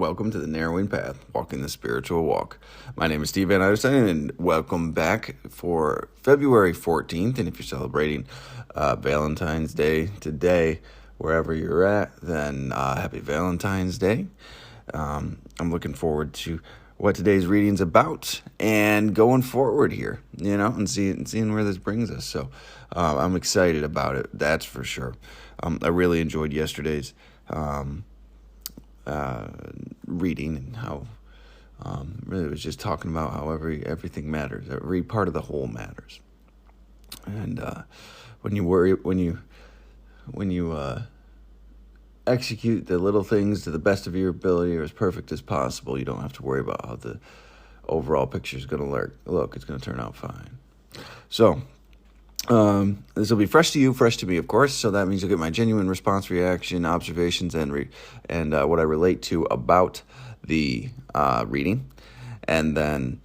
welcome to the Narrowing Path, Walking the Spiritual Walk. My name is Steve Van Anderson, and welcome back for February 14th. And if you're celebrating Valentine's Day today, wherever you're at, then happy Valentine's Day. I'm looking forward to what today's reading's about and going forward here, and seeing where this brings us. So I'm excited about it, that's for sure. I really enjoyed yesterday's reading and how really was just talking about how everything matters. Every part of the whole matters. And when you execute the little things to the best of your ability or as perfect as possible, you don't have to worry about how the overall picture is going to look. It's going to turn out fine. So this will be fresh to you, fresh to me, of course. So that means you'll get my genuine response, reaction, observations, and what I relate to about the reading. And then,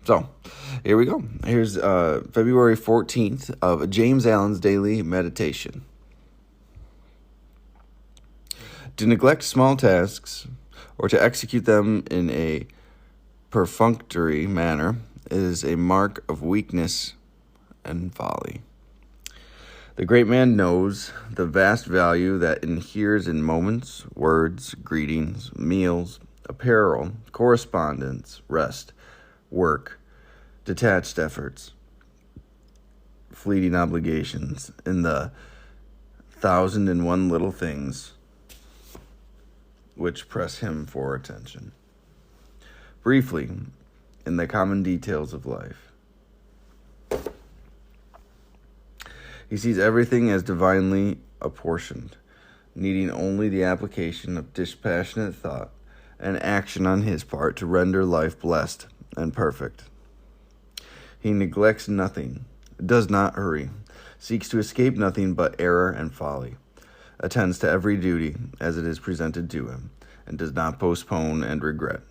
So here we go. Here's February 14th of James Allen's Daily Meditation. To neglect small tasks or to execute them in a perfunctory manner is a mark of weakness and folly. The great man knows the vast value that inheres in moments, words, greetings, meals, apparel, correspondence, rest, work, detached efforts, fleeting obligations, in the 1,001 little things which press him for attention. Briefly, in the common details of life. He sees everything as divinely apportioned, needing only the application of dispassionate thought and action on his part to render life blessed and perfect. He neglects nothing, does not hurry, seeks to escape nothing but error and folly, attends to every duty as it is presented to him, and does not postpone and regret.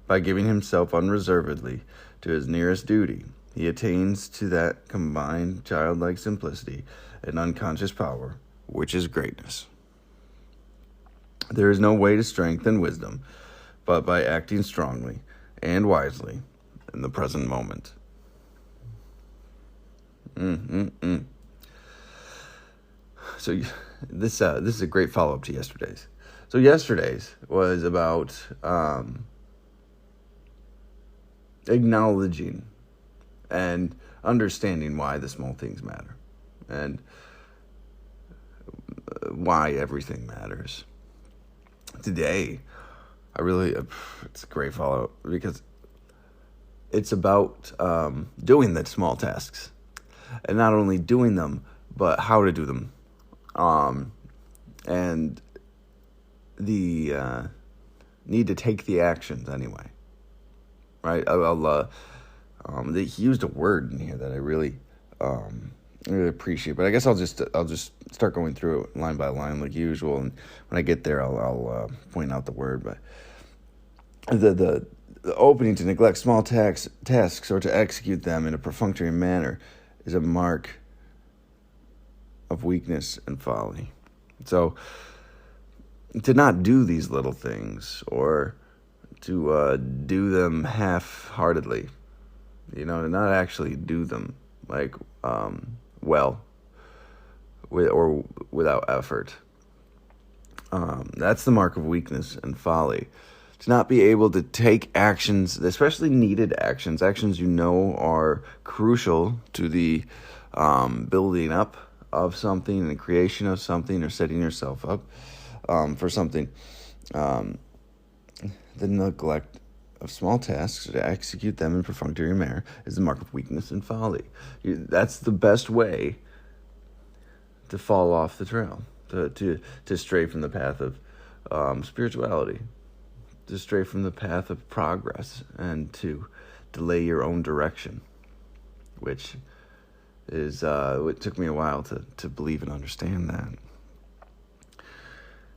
By giving himself unreservedly to his nearest duty, he attains to that combined childlike simplicity and unconscious power, which is greatness. There is no way to strength and wisdom but by acting strongly and wisely in the present moment. So this is a great follow-up to yesterday's. So yesterday's was about acknowledging and understanding why the small things matter and why everything matters. Today, it's a great follow-up because it's about doing the small tasks and not only doing them, but how to do them. And the need to take the actions anyway. Right? He used a word in here that I really appreciate, but I guess I'll just start going through it line by line like usual, and when I get there, I'll point out the word. But the opening to neglect small tasks or to execute them in a perfunctory manner is a mark of weakness and folly. So to not do these little things or to do them half-heartedly, to not actually do them or without effort. That's the mark of weakness and folly. To not be able to take actions, especially needed actions are crucial to the building up of something and the creation of something or setting yourself up for something. The neglect of small tasks to execute them in perfunctory manner is the mark of weakness and folly. That's the best way to fall off the trail, to stray from the path of spirituality, to stray from the path of progress, and to delay your own direction, which is it took me a while to believe and understand that.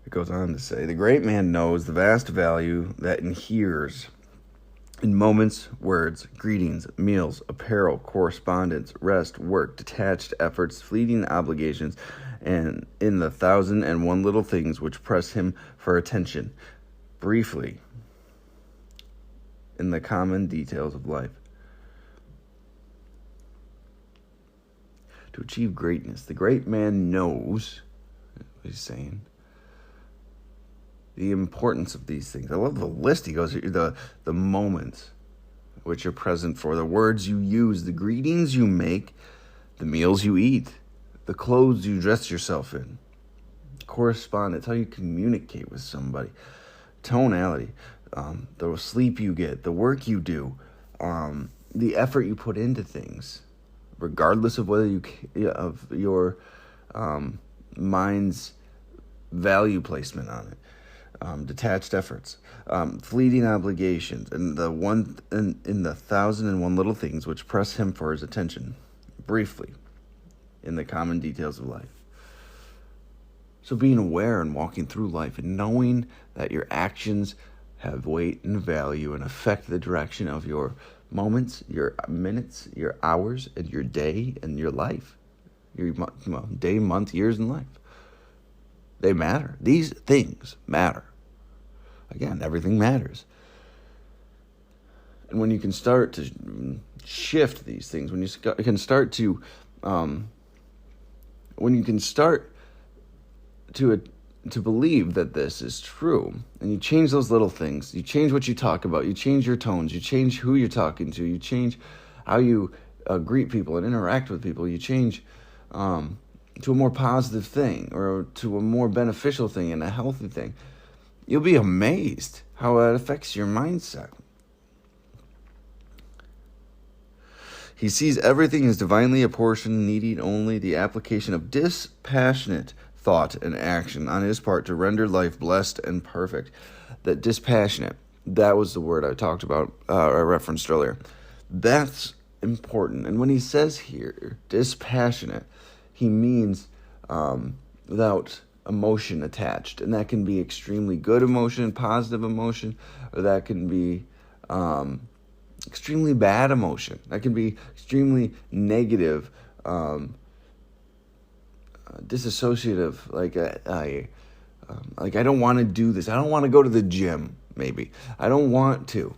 It goes on to say, the great man knows the vast value that inheres in moments, words, greetings, meals, apparel, correspondence, rest, work, detached efforts, fleeting obligations, and in the 1,001 little things which press him for attention, briefly, in the common details of life. To achieve greatness, the great man knows, what he's saying, the importance of these things. I love the list he goes through, the moments which you're present for, the words you use, the greetings you make, the meals you eat, the clothes you dress yourself in, correspondence, how you communicate with somebody, tonality, the sleep you get, the work you do, the effort you put into things, regardless of whether of your mind's value placement on it. Detached efforts, fleeting obligations, and in the 1,001 little things which press him for his attention, briefly, in the common details of life. So being aware and walking through life and knowing that your actions have weight and value and affect the direction of your moments, your minutes, your hours, and your day and your life, your day, month, years, and life. They matter. These things matter. Again, everything matters. And when you can start to shift these things, when you can start to, to believe that this is true, and you change those little things, you change what you talk about, you change your tones, you change who you're talking to, you change how you greet people and interact with people, you change to a more positive thing or to a more beneficial thing and a healthy thing, you'll be amazed how it affects your mindset. He sees everything as divinely apportioned, needing only the application of dispassionate thought and action on his part to render life blessed and perfect. That dispassionate, that was the word I talked about, I referenced earlier. That's important. And when he says here, dispassionate, he means without emotion attached. And that can be extremely good emotion, positive emotion, or that can be extremely bad emotion. That can be extremely negative, disassociative, like I don't want to do this. I don't want to go to the gym, maybe. I don't want to.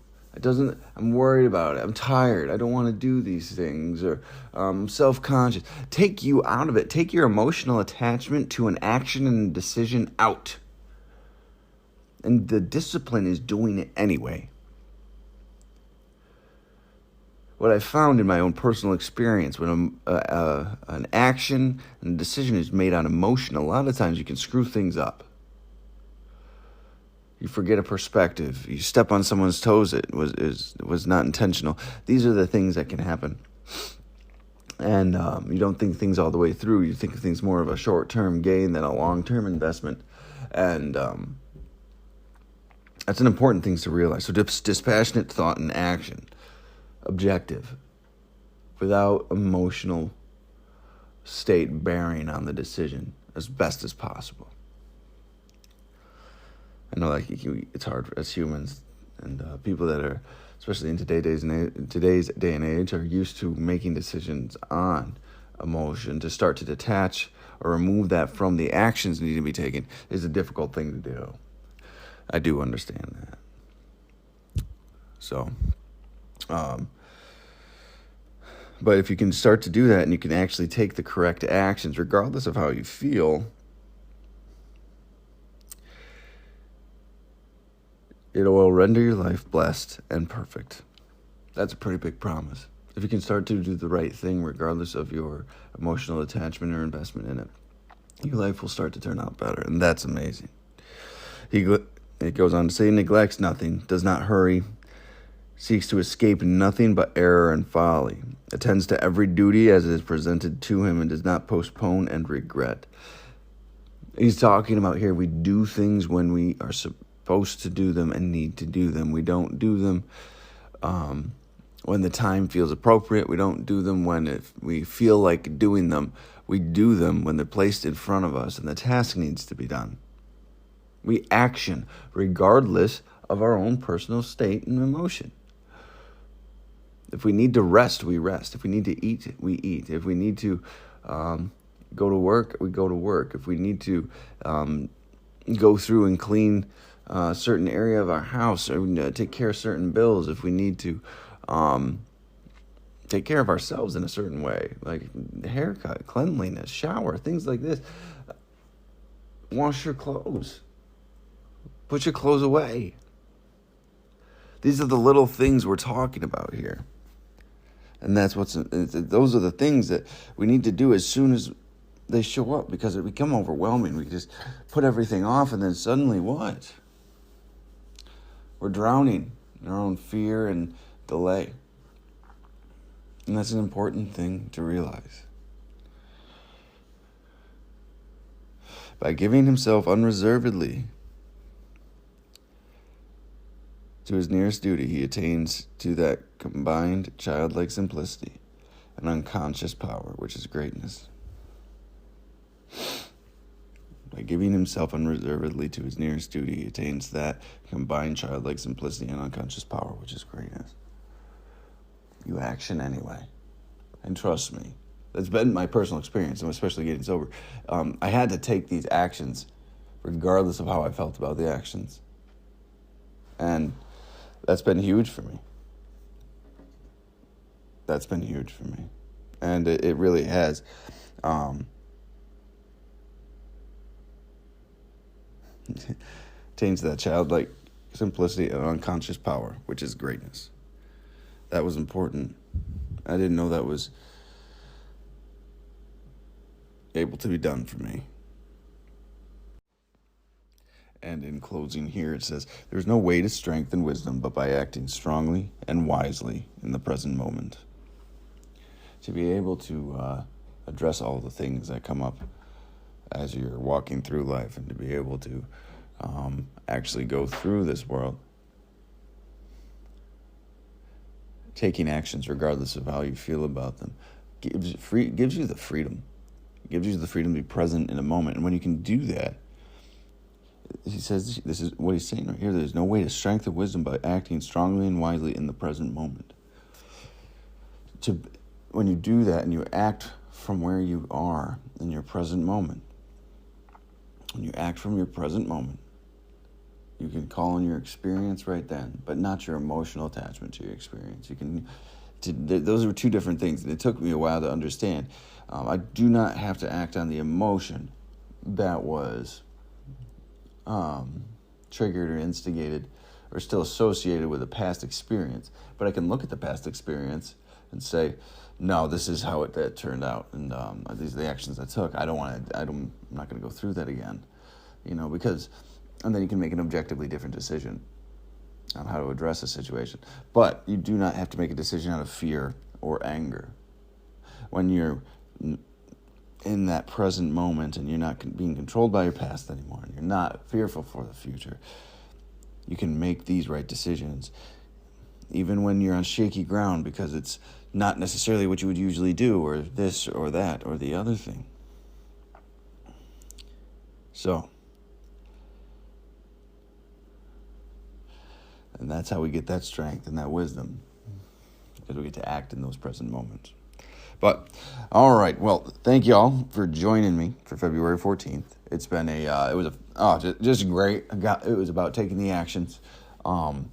I'm worried about it. I'm tired. I don't want to do these things, or self-conscious. Take you out of it. Take your emotional attachment to an action and a decision out. And the discipline is doing it anyway. What I found in my own personal experience, when an action and a decision is made on emotion, a lot of times you can screw things up. You forget a perspective. You step on someone's toes. It was not intentional. These are the things that can happen. And you don't think things all the way through. You think of things more of a short-term gain than a long-term investment. And that's an important thing to realize. So dispassionate thought and action. Objective. Without emotional state bearing on the decision as best as possible. I know it's hard as humans and people that are, especially in today's day and age, are used to making decisions on emotion. To start to detach or remove that from the actions needing to be taken is a difficult thing to do. I do understand that. So, but if you can start to do that and you can actually take the correct actions, regardless of how you feel, it will render your life blessed and perfect. That's a pretty big promise. If you can start to do the right thing, regardless of your emotional attachment or investment in it, your life will start to turn out better, and that's amazing. It goes on to say, neglects nothing, does not hurry, seeks to escape nothing but error and folly, attends to every duty as it is presented to him, and does not postpone and regret. He's talking about here, we do things when we are supposed to do them and need to do them. We don't do them when the time feels appropriate. We don't do them when we feel like doing them. We do them when they're placed in front of us and the task needs to be done. We action regardless of our own personal state and emotion. If we need to rest, we rest. If we need to eat, we eat. If we need to go to work, we go to work. If we need to go through and clean a certain area of our house, or take care of certain bills, if we need to take care of ourselves in a certain way, like haircut, cleanliness, shower, things like this. Wash your clothes. Put your clothes away. These are the little things we're talking about here. And those are the things that we need to do as soon as they show up, because it become overwhelming. We just put everything off, and then suddenly what? We're drowning in our own fear and delay. And that's an important thing to realize. By giving himself unreservedly to his nearest duty, he attains to that combined childlike simplicity and unconscious power, which is greatness. By giving himself unreservedly to his nearest duty, he attains that combined childlike simplicity and unconscious power, which is greatness. You action anyway. And trust me, that's been my personal experience, and especially getting sober. I had to take these actions regardless of how I felt about the actions. And that's been huge for me. And it really has. Attains that childlike simplicity and unconscious power, which is greatness. That was important. I didn't know that was able to be done for me. And in closing here, it says, there's no way to strengthen wisdom but by acting strongly and wisely in the present moment. To be able to address all the things that come up as you're walking through life, and to be able to actually go through this world taking actions regardless of how you feel about them gives you the freedom. It gives you the freedom to be present in a moment. And when you can do that, he says, this is what he's saying right here, there's no way to strengthen wisdom by acting strongly and wisely in the present moment. When you do that and you act from where you are in your present moment, when you act from your present moment, you can call on your experience right then, but not your emotional attachment to your experience. Those are two different things. It took me a while to understand. I do not have to act on the emotion that was triggered or instigated or still associated with a past experience. But I can look at the past experience and say, no, this is how that turned out, and these are the actions I took. I'm not going to go through that again, and then you can make an objectively different decision on how to address a situation. But you do not have to make a decision out of fear or anger. When you're in that present moment and you're not being controlled by your past anymore, and you're not fearful for the future, you can make these right decisions, even when you're on shaky ground, because it's not necessarily what you would usually do, or this or that or the other thing. So, and that's how we get that strength and that wisdom, because we get to act in those present moments. But, all right, well, thank you all for joining me for February 14th. It's been just great. It was about taking the actions, and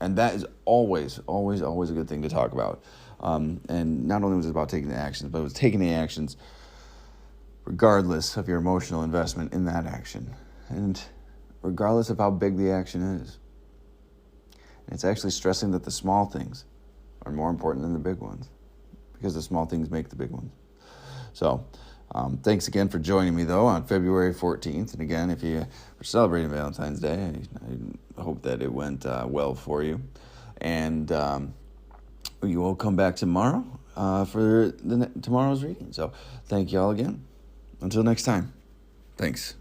that is always a good thing to talk about. And not only was it about taking the actions, but it was taking the actions regardless of your emotional investment in that action, and regardless of how big the action is. It's actually stressing that the small things are more important than the big ones, because the small things make the big ones. So, thanks again for joining me, though, on February 14th. And again, if you are celebrating Valentine's Day, I hope that it went well for you. And you will come back tomorrow for tomorrow's reading. So, thank you all again. Until next time. Thanks.